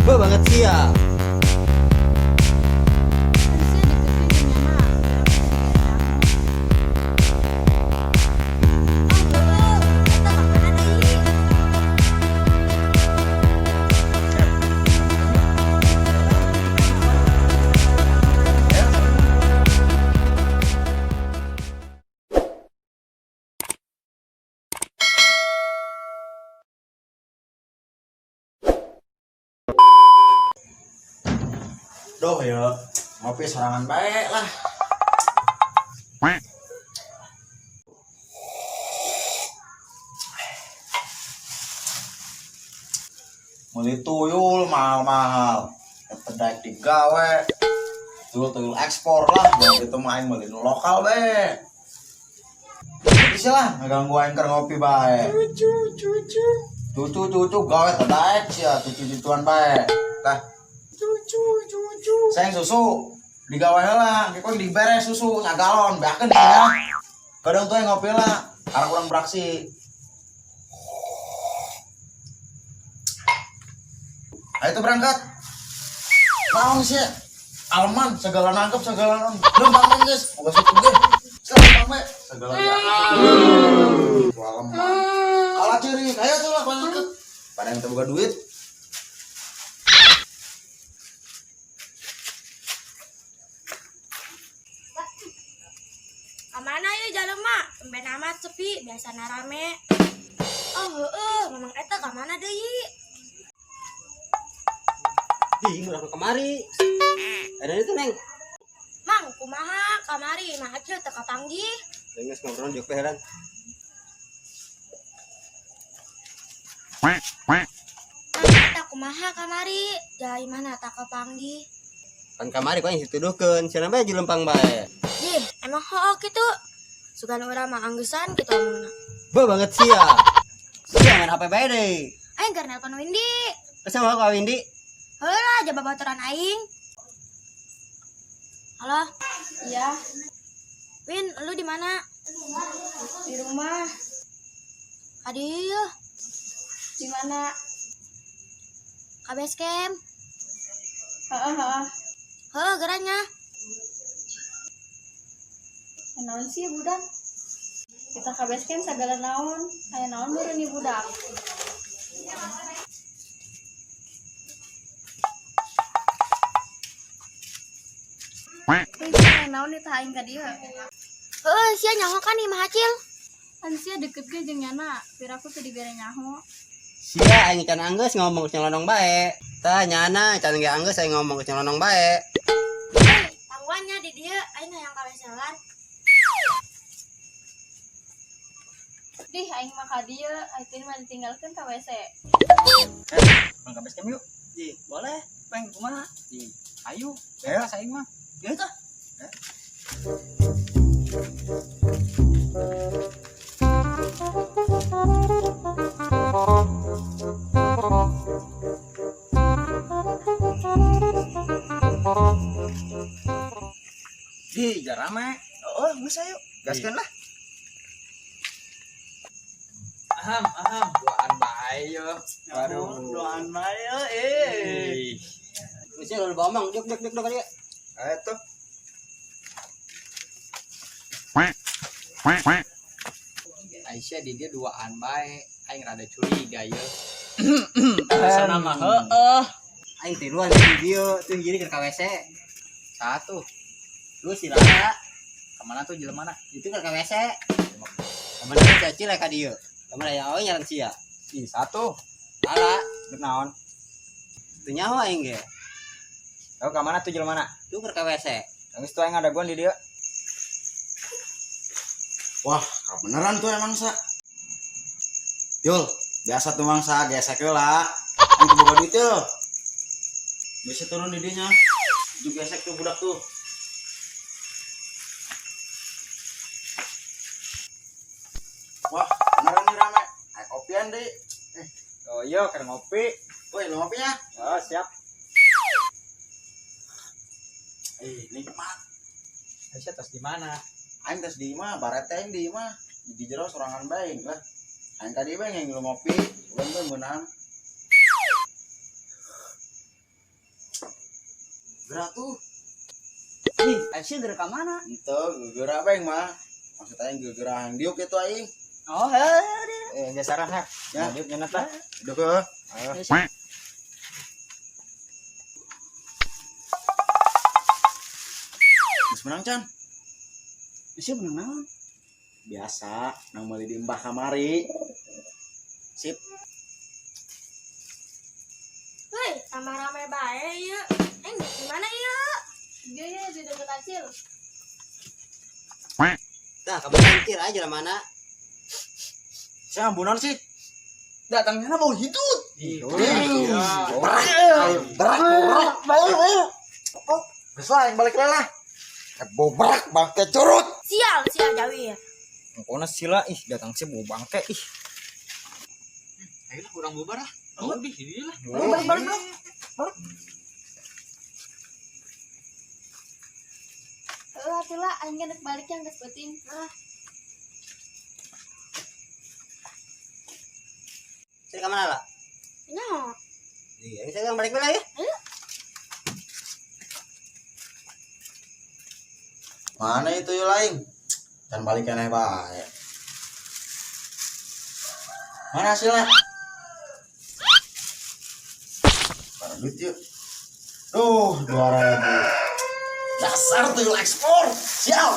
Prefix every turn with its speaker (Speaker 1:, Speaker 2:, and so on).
Speaker 1: Gue banget sih ya.
Speaker 2: Duh ya, ngopi sorangan baik lah. Meli tuyul mahal-mahal. Kedai digawe. Tuyul ekspor lah, mau itu main meli nu lokal be. Bisa lah, ngeganggu aing keur ngopi bae. Cucu gawe kedai ya, cucu-cucuan bae. Tah. Sayang susu digawe heula, kok diberes susu nya galon, beakeun ya. Kadang tuh yang ngopi lah, karena kurang beraksi. Ayo tuh berangkat. Naon sih? Alman segala nangkep segala non. Belum bangun guys, boga situ ge. Sekarang we segala ya. Alman. Ala ciri, ayo tuh lah berangkat. Pada yang boga duit.
Speaker 3: Kamana ya jalan mak? Temben amat sepi, biasa rame. Memang eta kamana deui?
Speaker 1: Ih, udah kemari. Ada itu neng.
Speaker 3: Mang, kumaha kamari mah acil teka panggih.
Speaker 1: Denges ngobrol di heran.
Speaker 3: Mang, eta kumaha kamari? Jai mana tak kepanggih?
Speaker 1: Kan kamari kau yang dituduhkeun, cenah bae jelempang bae.
Speaker 3: Jih, emang hook gitu. Sugan urang mah anggesan kita omongna.
Speaker 1: Gue banget sih ya. Sia main HP bae deh.
Speaker 3: Aing keur nelpon Windy.
Speaker 1: Kesel mau kau Windy?
Speaker 3: Heula aja babaturan aing. Halo? Iya. Win, lu di mana? Di rumah. Adieu. Di mana? Ka base camp. Heeh, geranya.
Speaker 4: Naon sih budak? Kita ka base camp sagala naon? Aya naon meureun ieu budak? Aya naon nih tah aing ka dieu?
Speaker 3: Heeh, sia nyaho kan nih mah acil.
Speaker 4: Kan sia deket ge jeung nyana, piraku teu dibere nyaho.
Speaker 1: Sia aing can anggeus ngomong ke celonong bae. Tah nyana can ge anggeus aing ngomong ke celonong bae.
Speaker 3: Hei, tangguannya di dieu aing hayang ka weselan.
Speaker 4: Dih aing mah ka dieu, aing mah ditinggalkeun ka WC.
Speaker 2: Bang kabes kem yuk.
Speaker 1: Ih, boleh. Peng kumaha?
Speaker 2: Ih, ayo. Ya saing mah.
Speaker 1: Ya itu.
Speaker 2: Di jarame. Oh, geus ayo. Gaskeun lah.
Speaker 1: Aham, doaan bae yo.
Speaker 2: Waduh.
Speaker 1: Doaan bae yo. Wis lu bomong, duk kali ya.
Speaker 2: Ayo tuh.
Speaker 1: Aisyah di dia duaan bae. Aing rada curiga ye. Sana mah heueuh. Aing tiduan di video tuh jadi ke WC. Satu. Lu si Rara. Kemana tuh jelema mana? Itu ke WC. Kemana cacil ka dieu? Kemana ya oh nyaran sia.
Speaker 2: Ih, satu.
Speaker 1: Ala,
Speaker 2: Geus naon?
Speaker 1: teu nyaho aing ge.
Speaker 2: Ayo ka mana tuh jelema mana?
Speaker 1: Tuh ke WC.
Speaker 2: Geus tuh aing ngadaguan di dieu. Wah, beneran tuh emang sa. Yul, biasa tuh mangsa gesek heula. Aing teu boga duit teu. Bisa turun di dinya. Juga gesek tuh budak tuh. Wah, beneran nih rame. Ayo kopian deh. Oh iya, kan ngopi. Woi, lu ngopinya? Oh, siap. Nikmat.
Speaker 1: Aisyah tos di mana?
Speaker 2: Aing tes di imah, baret aing di imah. Di jero sorangan bae lah. Aing tadi bae yang ngopi, beunang beunang. Gerak tuh.
Speaker 1: Ih, Aisyah gerak ke mana?
Speaker 2: Itu gerak apa yang mah? Maksud aing gerak yang diuk itu aing.
Speaker 1: Oh, geser ha.
Speaker 2: Ya.
Speaker 1: Lanjut nyenet lah.
Speaker 2: Udah ke. Geus menang can.
Speaker 1: Aisyah bener naon?
Speaker 2: Biasa, nang meuli di embah kamari. Sip.
Speaker 3: Hei, tambah rame bae ya. Di mana ya?
Speaker 4: Dia di dekat Acil.
Speaker 1: Dah, kabar kir aja lah mana.
Speaker 2: Saya ambunan sih.
Speaker 1: Datangnya bau hitut.
Speaker 2: Geus lain balik lah. Bobrak bangke curut.
Speaker 3: Sial Jawi ya.
Speaker 1: Pokoknya sila datang sih bau bangke Ayolah kurang bubar lah. Oh, di sini lah.
Speaker 2: Balik.
Speaker 4: Acil lah, aing kan balik yang geus penting.
Speaker 1: Saya ke mana lah?
Speaker 3: Nya.
Speaker 1: Iya, saya balik dulu ya.
Speaker 2: Mana itu yuk lain? Dan balikan aja bae. Mana hasilnya? Para duit yuk. 2.000. Dasar tuyul ekspor. Sial.